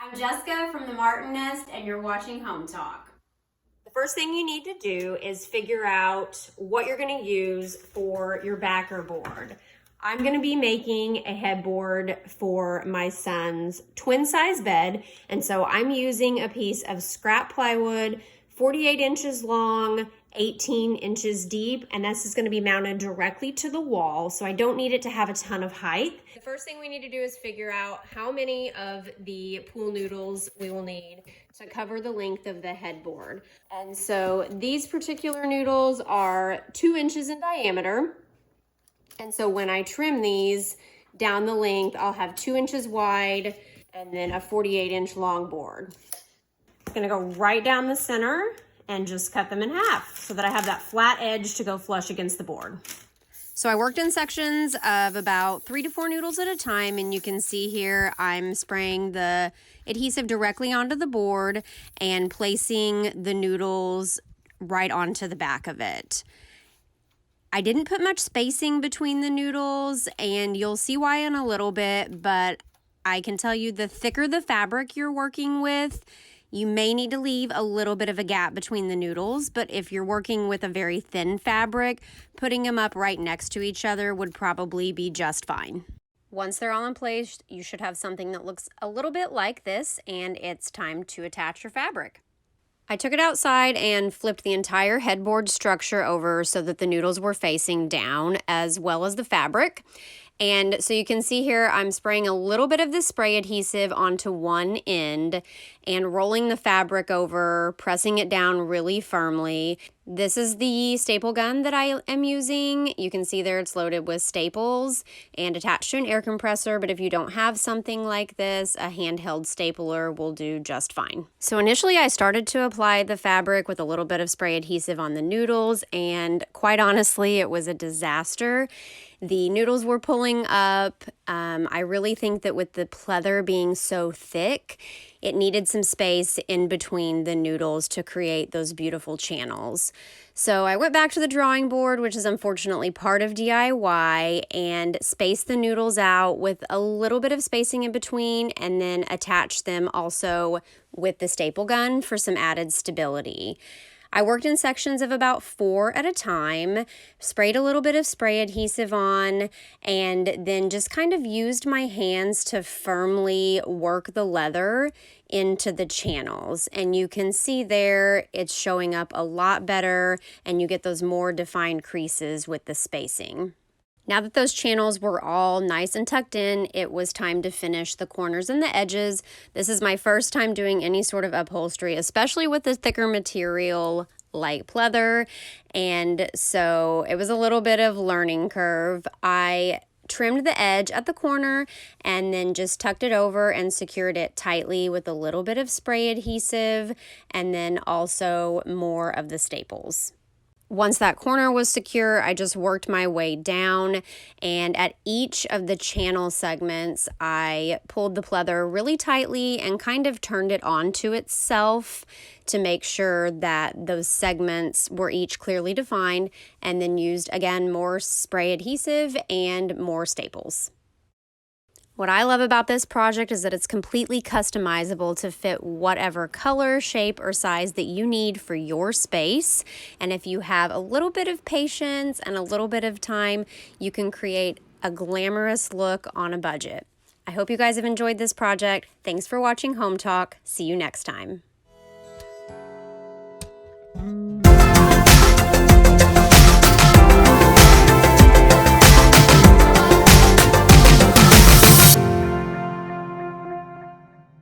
I'm Jessica from the Martin Nest, and you're watching Hometalk. The first thing you need to do is figure out what you're going to use for your backer board. I'm going to be making a headboard for my son's twin size bed, and so I'm using a piece of scrap plywood, 48 inches long, 18 inches deep, and this is going to be mounted directly to the wall, so I don't need it to have a ton of height. The first thing we need to do is figure out how many of the pool noodles we will need to cover the length of the headboard. And so these particular noodles are 2 inches in diameter. And so when I trim these down the length, I'll have 2 inches wide and then a 48-inch long board. I'm gonna go right down the center and just cut them in half so that I have that flat edge to go flush against the board. So I worked in sections of about 3 to 4 noodles at a time, and you can see here I'm spraying the adhesive directly onto the board and placing the noodles right onto the back of it. I didn't put much spacing between the noodles, and you'll see why in a little bit, but I can tell you the thicker the fabric you're working with, you may need to leave a little bit of a gap between the noodles, but if you're working with a very thin fabric, putting them up right next to each other would probably be just fine. Once they're all in place, you should have something that looks a little bit like this, and it's time to attach your fabric. I took it outside and flipped the entire headboard structure over so that the noodles were facing down as well as the fabric. And so you can see here I'm spraying a little bit of the spray adhesive onto one end and rolling the fabric over, pressing it down really firmly. This is the staple gun that I am using. You can see there it's loaded with staples and attached to an air compressor, but if you don't have something like this, a handheld stapler will do just fine. So initially I started to apply the fabric with a little bit of spray adhesive on the noodles, and quite honestly, it was a disaster. The noodles were pulling up. I really think that with the pleather being so thick, it needed some space in between the noodles to create those beautiful channels. So I went back to the drawing board, which is unfortunately part of DIY, and spaced the noodles out with a little bit of spacing in between, and then attached them also with the staple gun for some added stability. I worked in sections of about 4 at a time, sprayed a little bit of spray adhesive on, and then just kind of used my hands to firmly work the leather into the channels. And you can see there it's showing up a lot better, and you get those more defined creases with the spacing. Now that those channels were all nice and tucked in, it was time to finish the corners and the edges. This is my first time doing any sort of upholstery, especially with the thicker material like pleather, and so it was a little bit of learning curve. I trimmed the edge at the corner and then just tucked it over and secured it tightly with a little bit of spray adhesive and then also more of the staples. Once that corner was secure, I just worked my way down, and at each of the channel segments, I pulled the pleather really tightly and kind of turned it onto itself to make sure that those segments were each clearly defined, and then used, again, more spray adhesive and more staples. What I love about this project is that it's completely customizable to fit whatever color, shape, or size that you need for your space. And if you have a little bit of patience and a little bit of time, you can create a glamorous look on a budget. I hope you guys have enjoyed this project. Thanks for watching Home Talk. See you next time.